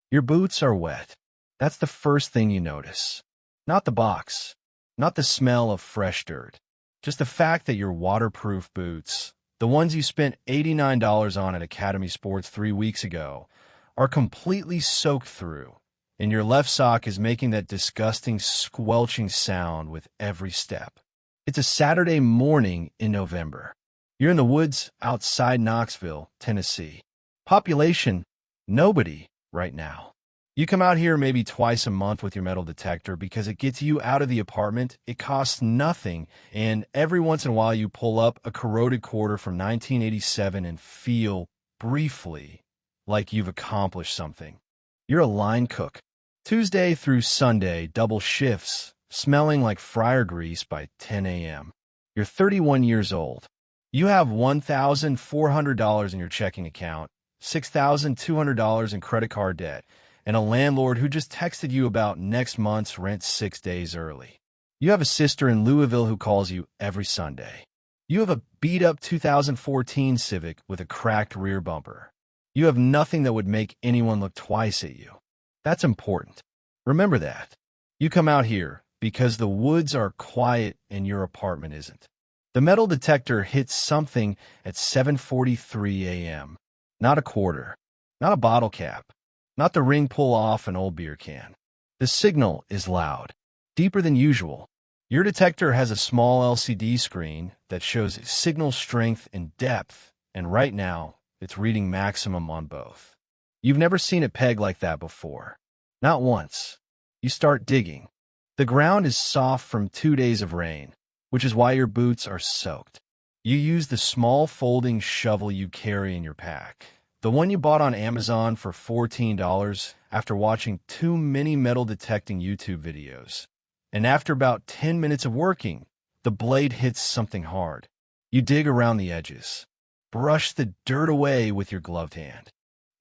Your boots are wet. That's the first thing you notice. Not the box, not the smell of fresh dirt, just the fact that your waterproof boots, the ones you spent $89 on at Academy Sports 3 weeks ago, are completely soaked through, and your left sock is making that disgusting squelching sound with every step. It's a Saturday morning in November. You're in the woods outside Knoxville, Tennessee. Population, nobody right now. You come out here maybe twice a month with your metal detector because it gets you out of the apartment, it costs nothing, and every once in a while you pull up a corroded quarter from 1987 and feel, briefly, like you've accomplished something. You're a line cook. Tuesday through Sunday, double shifts, smelling like fryer grease by 10 a.m. You're 31 years old. You have $1,400 in your checking account, $6,200 in credit card debt, and a landlord who just texted you about next month's rent 6 days early. You have a sister in Louisville who calls you every Sunday. You have a beat-up 2014 Civic with a cracked rear bumper. You have nothing that would make anyone look twice at you. That's important. Remember that. You come out here because the woods are quiet and your apartment isn't. The metal detector hits something at 7:43 a.m. Not a quarter, not a bottle cap, not the ring pull off an old beer can. The signal is loud, deeper than usual. Your detector has a small LCD screen that shows signal strength and depth, and right now, it's reading maximum on both. You've never seen it peg like that before. Not once. You start digging. The ground is soft from 2 days of rain, which is why your boots are soaked. You use the small folding shovel you carry in your pack, the one you bought on Amazon for $14 after watching too many metal detecting YouTube videos. And after about 10 minutes of working, the blade hits something hard. You dig around the edges. Brush the dirt away with your gloved hand.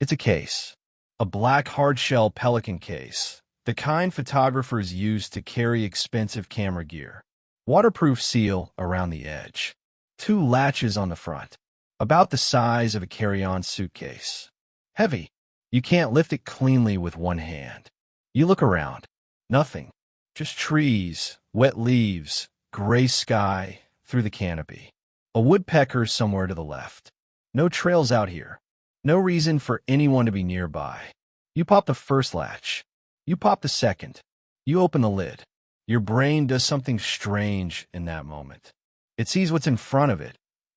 It's a case. A black hard-shell Pelican case, the kind photographers use to carry expensive camera gear. Waterproof seal around the edge. 2 latches on the front, about the size of a carry-on suitcase. Heavy. You can't lift it cleanly with one hand. You look around. Nothing. Just trees, wet leaves, gray sky through the canopy. A woodpecker somewhere to the left. No trails out here. No reason for anyone to be nearby. You pop the first latch. You pop the second. You open the lid. Your brain does something strange in that moment. It sees what's in front of it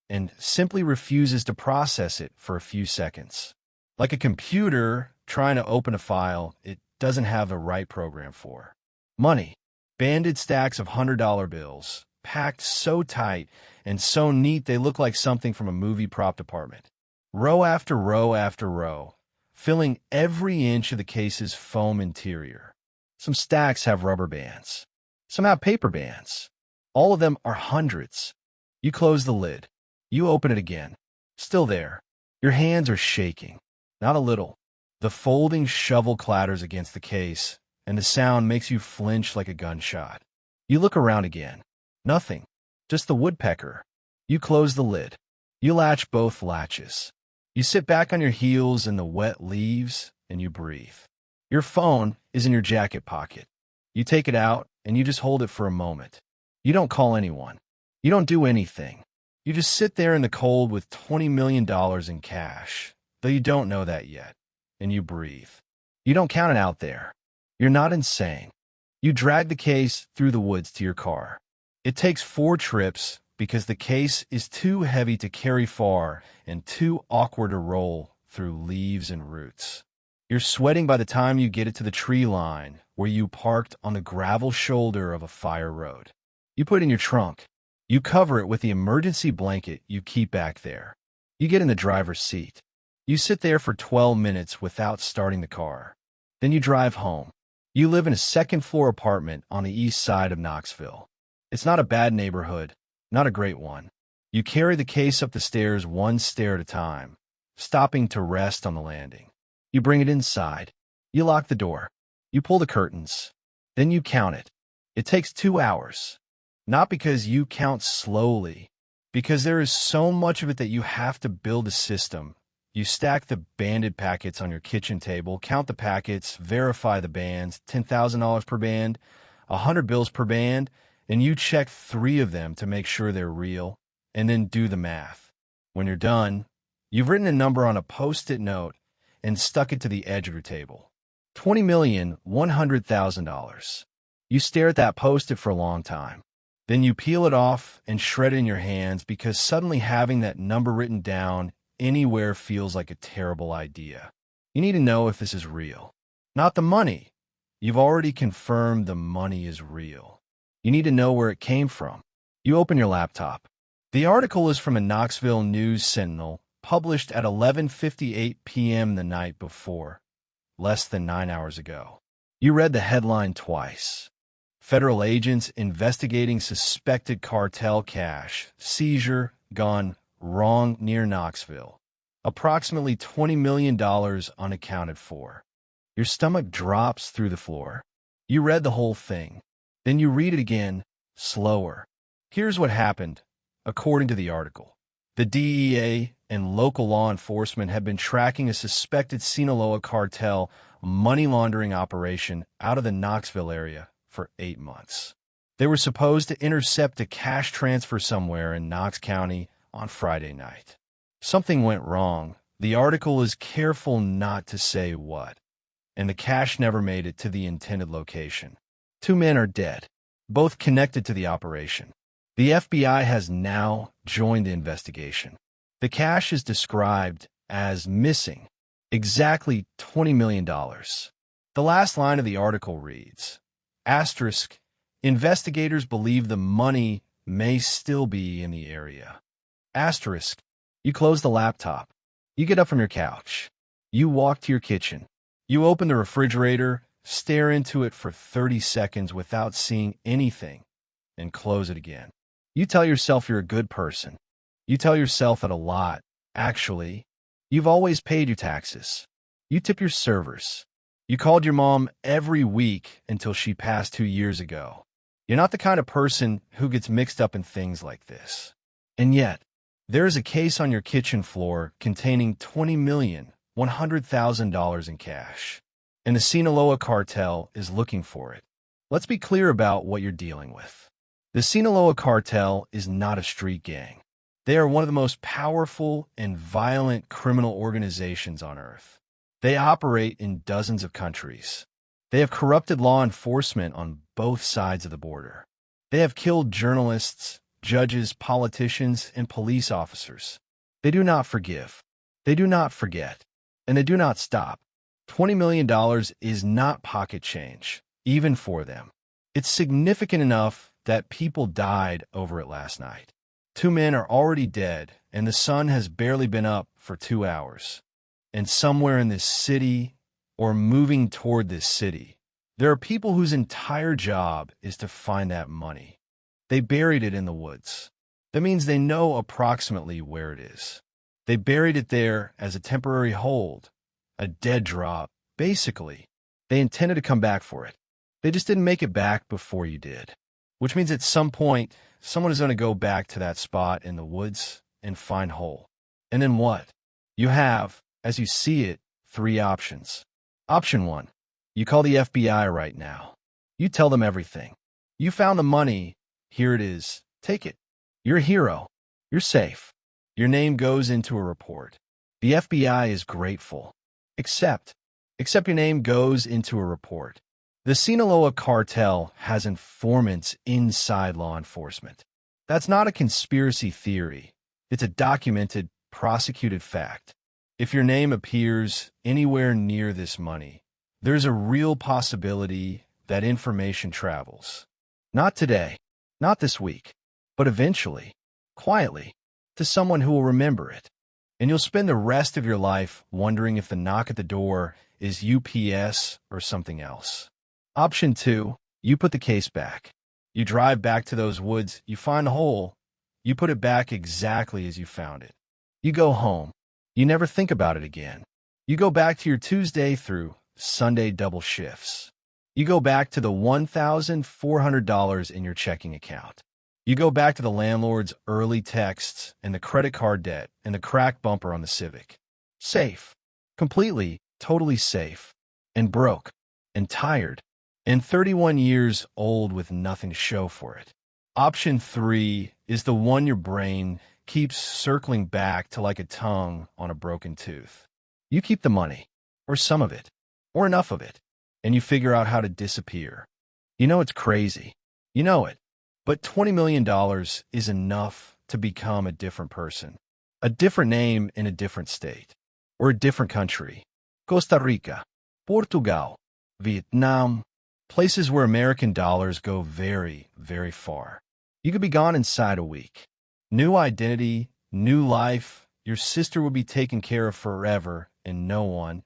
and simply refuses to process it for a few seconds. Like a computer trying to open a file it doesn't have a right program for. Money. Banded stacks of $100 bills, packed so tight and so neat they look like something from a movie prop department. Row after row after row, filling every inch of the case's foam interior. Some stacks have rubber bands. Some have paper bands. All of them are hundreds. You close the lid. You open it again. Still there. Your hands are shaking. Not a little. The folding shovel clatters against the case, and the sound makes you flinch like a gunshot. You look around again. Nothing. Just the woodpecker. You close the lid. You latch both latches. You sit back on your heels in the wet leaves, and you breathe. Your phone is in your jacket pocket. You take it out, and you just hold it for a moment. You don't call anyone. You don't do anything. You just sit there in the cold with $20 million in cash, though you don't know that yet, and you breathe. You don't count it out there. You're not insane. You drag the case through the woods to your car. It takes 4 trips because the case is too heavy to carry far and too awkward to roll through leaves and roots. You're sweating by the time you get it to the tree line where you parked on the gravel shoulder of a fire road. You put it in your trunk. You cover it with the emergency blanket you keep back there. You get in the driver's seat. You sit there for 12 minutes without starting the car. Then you drive home. You live in a second-floor apartment on the east side of Knoxville. It's not a bad neighborhood, not a great one. You carry the case up the stairs 1 stair at a time, stopping to rest on the landing. You bring it inside. You lock the door. You pull the curtains. Then you count it. It takes 2 hours. Not because you count slowly, because there is so much of it that you have to build a system You stack the banded packets on your kitchen table, count the packets, verify the bands, $10,000 per band, 100 bills per band, and you check 3 of them to make sure they're real, and then do the math. When you're done, you've written a number on a Post-it note and stuck it to the edge of your table. $20,100,000. You stare at that Post-it for a long time. Then you peel it off and shred it in your hands because suddenly having that number written down anywhere feels like a terrible idea. You need to know if this is real. Not the money. You've already confirmed the money is real. You need to know where it came from. You open your laptop. The article is from a Knoxville News Sentinel, published at 11:58 p.m. the night before, less than 9 hours ago. You read the headline twice. Federal agents investigating suspected cartel cash seizure gone wrong near Knoxville. Approximately $20 million unaccounted for. Your stomach drops through the floor. You read the whole thing. Then you read it again, slower. Here's what happened, according to the article. The DEA and local law enforcement have been tracking a suspected Sinaloa cartel money laundering operation out of the Knoxville area for 8 months. They were supposed to intercept a cash transfer somewhere in Knox County on Friday night. Something went wrong. The article is careful not to say what, and the cash never made it to the intended location. 2 men are dead, both connected to the operation. The FBI has now joined the investigation. The cash is described as missing, exactly $20 million. The last line of the article reads, asterisk, investigators believe the money may still be in the area. Asterisk, you close the laptop. You get up from your couch. You walk to your kitchen. You open the refrigerator, stare into it for 30 seconds without seeing anything, and close it again. You tell yourself you're a good person. You tell yourself that a lot. Actually, you've always paid your taxes. You tip your servers. You called your mom every week until she passed 2 years ago. You're not the kind of person who gets mixed up in things like this. And yet, there is a case on your kitchen floor containing $20,100,000 in cash, and the Sinaloa cartel is looking for it. Let's be clear about what you're dealing with. The Sinaloa cartel is not a street gang. They are one of the most powerful and violent criminal organizations on earth. They operate in dozens of countries. They have corrupted law enforcement on both sides of the border. They have killed journalists, judges, politicians, and police officers. They do not forgive. They do not forget. And they do not stop. $20 million is not pocket change, even for them. It's significant enough that people died over it last night. 2 men are already dead, and the sun has barely been up for 2 hours. And somewhere in this city, or moving toward this city, there are people whose entire job is to find that money. They buried it in the woods. That means they know approximately where it is. They buried it there as a temporary hold, a dead drop. Basically, they intended to come back for it. They just didn't make it back before you did. Which means at some point, someone is going to go back to that spot in the woods and find Hole. And then what? You have, as you see it, 3 options. Option 1. You call the FBI right now. You tell them everything. You found the money. Here it is. Take it. You're a hero. You're safe. Your name goes into a report. The FBI is grateful. Except your name goes into a report. The Sinaloa cartel has informants inside law enforcement. That's not a conspiracy theory. It's a documented, prosecuted fact. If your name appears anywhere near this money, there's a real possibility that information travels. Not today, not this week, but eventually, quietly, to someone who will remember it. And you'll spend the rest of your life wondering if the knock at the door is UPS or something else. Option 2, you put the case back. You drive back to those woods, you find the hole, you put it back exactly as you found it. You go home. You never think about it again. You go back to your Tuesday through Sunday double shifts. You go back to the $1,400 in your checking account. You go back to the landlord's early texts and the credit card debt and the cracked bumper on the Civic. Safe. Completely, totally safe. And broke. And tired. And 31 years old with nothing to show for it. Option 3 is the one your brain keeps circling back to like a tongue on a broken tooth. You keep the money, or some of it, or enough of it, and you figure out how to disappear. You know it's crazy. You know it. But $20 million is enough to become a different person. A different name in a different state. Or a different country. Costa Rica, Portugal, Vietnam, places where American dollars go very, very far. You could be gone inside a week. New identity, new life, your sister would be taken care of forever, and no one,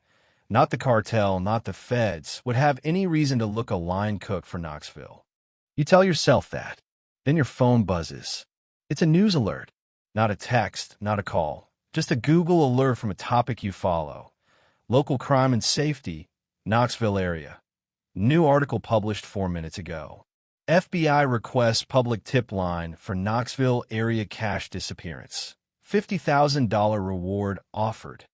not the cartel, not the feds, would have any reason to look a line cook for Knoxville. You tell yourself that. Then your phone buzzes. It's a news alert, not a text, not a call, just a Google alert from a topic you follow. Local crime and safety, Knoxville area. New article published 4 minutes ago. FBI requests public tip line for Knoxville area cash disappearance. $50,000 reward offered.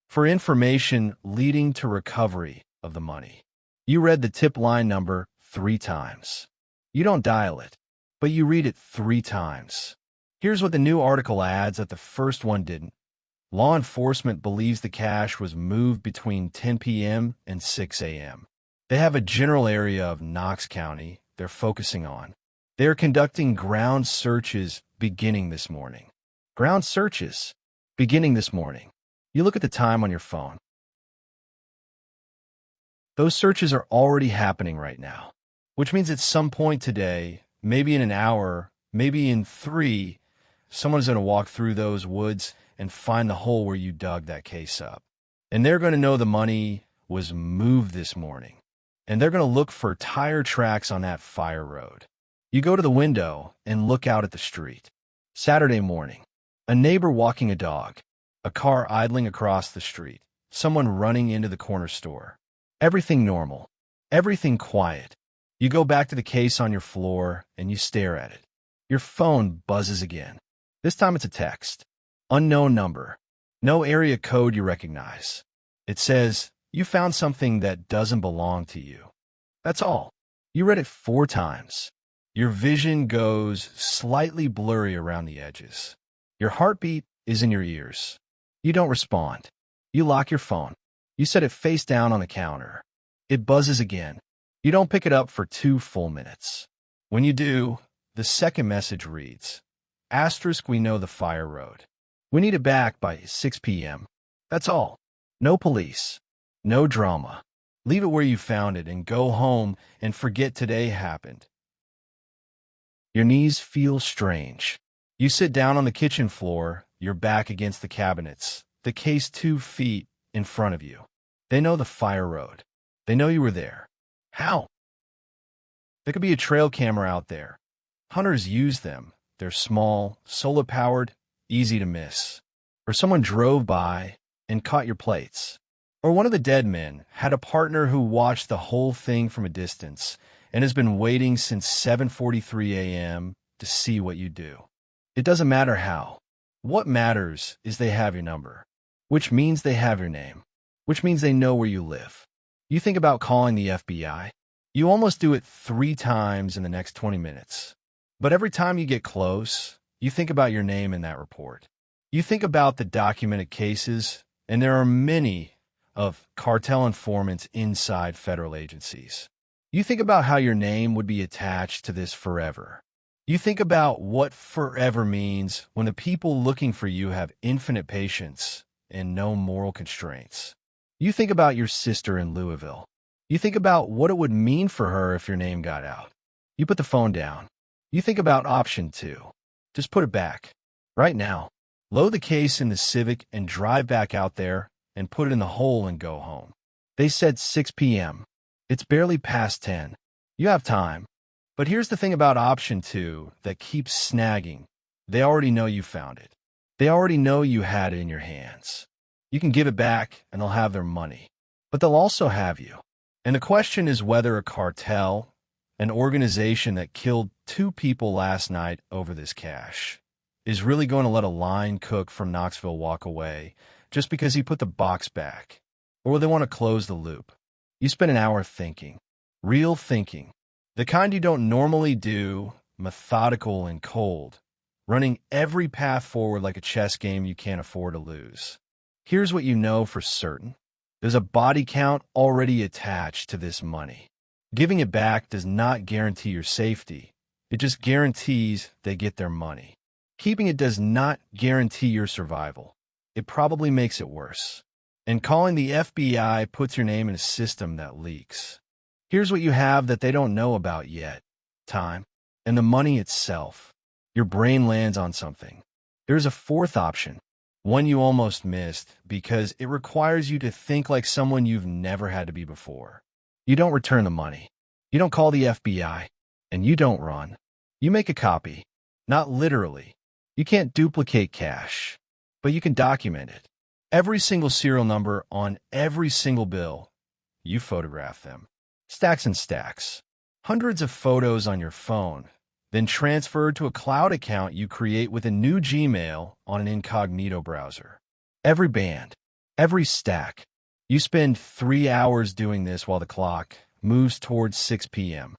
For information leading to recovery of the money. You read the tip line number 3 times. You don't dial it, but you read it 3 times. Here's what the new article adds that the first one didn't. Law enforcement believes the cash was moved between 10 p.m. and 6 a.m. They have a general area of Knox County they're focusing on. They are conducting ground searches beginning this morning. Ground searches beginning this morning. You look at the time on your phone. Those searches are already happening right now, which means at some point today, maybe in an hour, maybe in 3, someone's going to walk through those woods and find the hole where you dug that case up. And they're going to know the money was moved this morning. And they're going to look for tire tracks on that fire road. You go to the window and look out at the street. Saturday morning. A neighbor walking a dog. A car idling across the street. Someone running into the corner store. Everything normal. Everything quiet. You go back to the case on your floor and you stare at it. Your phone buzzes again. This time it's a text. Unknown number. No area code you recognize. It says, you found something that doesn't belong to you. That's all. You read it 4 times. Your vision goes slightly blurry around the edges. Your heartbeat is in your ears. You don't respond. You lock your phone. You set it face down on the counter. It buzzes again. You don't pick it up for 2 full minutes. When you do, the second message reads, Asterisk, we know the fire road. We need it back by 6 p.m. That's all. No police. No drama. Leave it where you found it and go home and forget today happened. Your knees feel strange. You sit down on the kitchen floor, your back against the cabinets, the case 2 feet in front of you. They know the fire road. They know you were there. How? There could be a trail camera out there. Hunters use them. They're small, solar-powered, easy to miss. Or someone drove by and caught your plates. Or one of the dead men had a partner who watched the whole thing from a distance and has been waiting since 7:43 a.m. to see what you do. It doesn't matter how. What matters is they have your number, which means they have your name, which means they know where you live. You think about calling the FBI. You almost do it 3 times in the next 20 minutes. But every time you get close, you think about your name in that report. You think about the documented cases, and there are many of cartel informants inside federal agencies. You think about how your name would be attached to this forever. You think about what forever means when the people looking for you have infinite patience and no moral constraints. You think about your sister in Louisville. You think about what it would mean for her if your name got out. You put the phone down. You think about option 2. Just put it back. Right now. Load the case in the Civic and drive back out there and put it in the hole and go home. They said 6 p.m. It's barely past 10. You have time. But here's the thing about option 2 that keeps snagging. They already know you found it. They already know you had it in your hands. You can give it back and they'll have their money. But they'll also have you. And the question is whether a cartel, an organization that killed 2 people last night over this cash, is really going to let a line cook from Knoxville walk away just because he put the box back? Or will they want to close the loop? You spend an hour thinking. Real thinking. The kind you don't normally do, methodical and cold, running every path forward like a chess game you can't afford to lose. Here's what you know for certain. There's a body count already attached to this money. Giving it back does not guarantee your safety. It just guarantees they get their money. Keeping it does not guarantee your survival. It probably makes it worse. And calling the FBI puts your name in a system that leaks. Here's what you have that they don't know about yet. Time. And the money itself. Your brain lands on something. There's a fourth option. One you almost missed because it requires you to think like someone you've never had to be before. You don't return the money. You don't call the FBI. And you don't run. You make a copy. Not literally. You can't duplicate cash. But you can document it. Every single serial number on every single bill. You photograph them. Stacks and stacks. Hundreds of photos on your phone. Then transferred to a cloud account you create with a new Gmail on an incognito browser. Every band, every stack. You spend 3 hours doing this while the clock moves towards 6 p.m.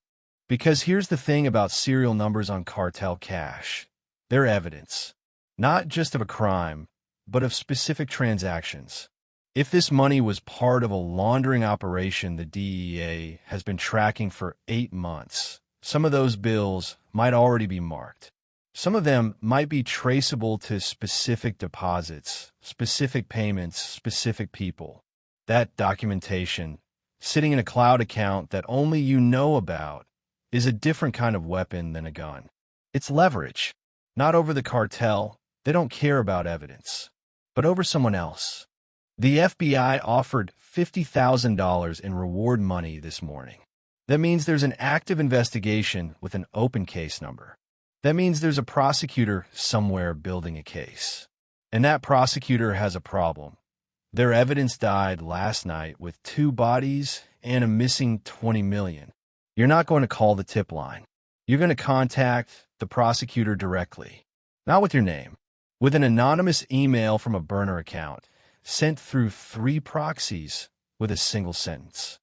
Because here's the thing about serial numbers on cartel cash. They're evidence, not just of a crime, but of specific transactions. If this money was part of a laundering operation the DEA has been tracking for 8 months, some of those bills might already be marked. Some of them might be traceable to specific deposits, specific payments, specific people. That documentation, sitting in a cloud account that only you know about, is a different kind of weapon than a gun. It's leverage. Not over the cartel. They don't care about evidence. But over someone else. The FBI offered $50,000 in reward money this morning. That means there's an active investigation with an open case number. That means there's a prosecutor somewhere building a case. And that prosecutor has a problem. Their evidence died last night with 2 bodies and a missing $20 million. You're not going to call the tip line. You're going to contact the prosecutor directly. Not with your name. With an anonymous email from a burner account sent through 3 proxies with a single sentence.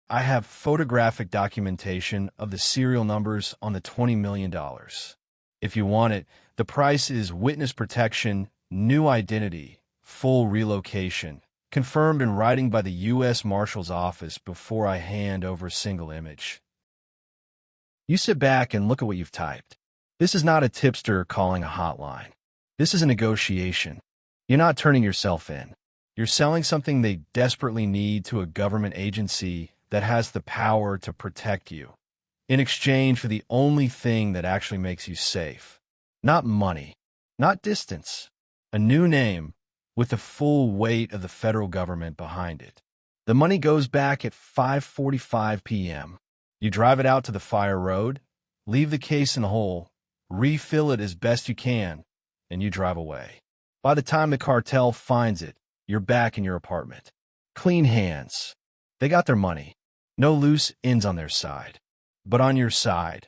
I have photographic documentation of the serial numbers on the $20 million. If you want it, the price is witness protection, new identity, full relocation, confirmed in writing by the U.S. Marshal's office before I hand over a single image. You sit back and look at what you've typed. This is not a tipster calling a hotline. This is a negotiation. You're not turning yourself in. You're selling something they desperately need to a government agency that has the power to protect you, in exchange for the only thing that actually makes you safe. Not money, not distance, a new name with the full weight of the federal government behind it. The money goes back at 5:45 p.m. You drive it out to the fire road, leave the case in the hole, refill it as best you can, and you drive away. By the time the cartel finds it, you're back in your apartment. Clean hands. They got their money. No loose ends on their side. But on your side,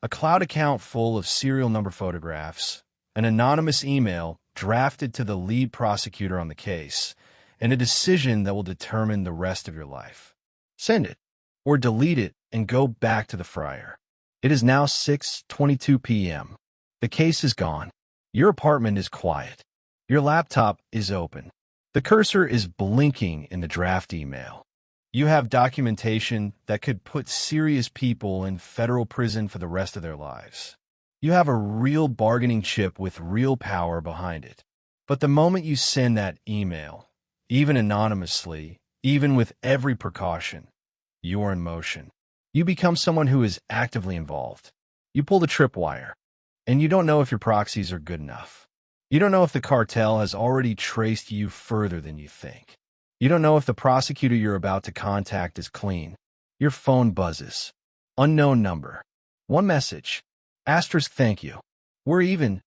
a cloud account full of serial number photographs, an anonymous email drafted to the lead prosecutor on the case, and a decision that will determine the rest of your life. Send it, or delete it and go back to the fryer. It is now 6:22 p.m. The case is gone. Your apartment is quiet. Your laptop is open. The cursor is blinking in the draft email. You have documentation that could put serious people in federal prison for the rest of their lives. You have a real bargaining chip with real power behind it. But the moment you send that email, even anonymously, even with every precaution, you are in motion. You become someone who is actively involved. You pull the tripwire, and you don't know if your proxies are good enough. You don't know if the cartel has already traced you further than you think. You don't know if the prosecutor you're about to contact is clean. Your phone buzzes. Unknown number. One message. Asterisk thank you. We're even.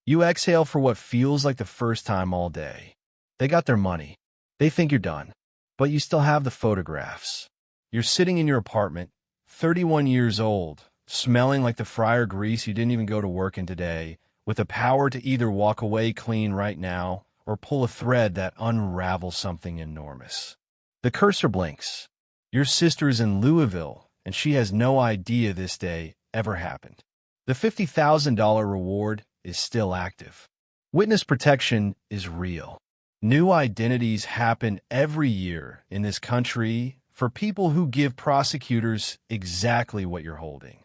You exhale for what feels like the first time all day. They got their money. They think you're done. But you still have the photographs. You're sitting in your apartment, 31 years old, smelling like the fryer grease you didn't even go to work in today, with the power to either walk away clean right now or pull a thread that unravels something enormous. The cursor blinks. Your sister is in Louisville, and she has no idea this day ever happened. The $50,000 reward is still active. Witness protection is real. New identities happen every year in this country for people who give prosecutors exactly what you're holding.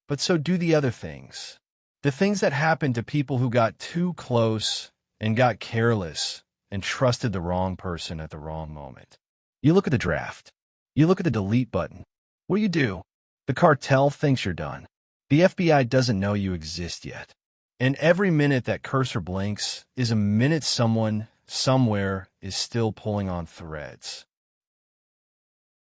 But so do the other things. The things that happen to people who got too close and got careless and trusted the wrong person at the wrong moment. You look at the draft. You look at the delete button. What do? The cartel thinks you're done. The FBI doesn't know you exist yet. And every minute that cursor blinks is a minute someone, somewhere, is still pulling on threads.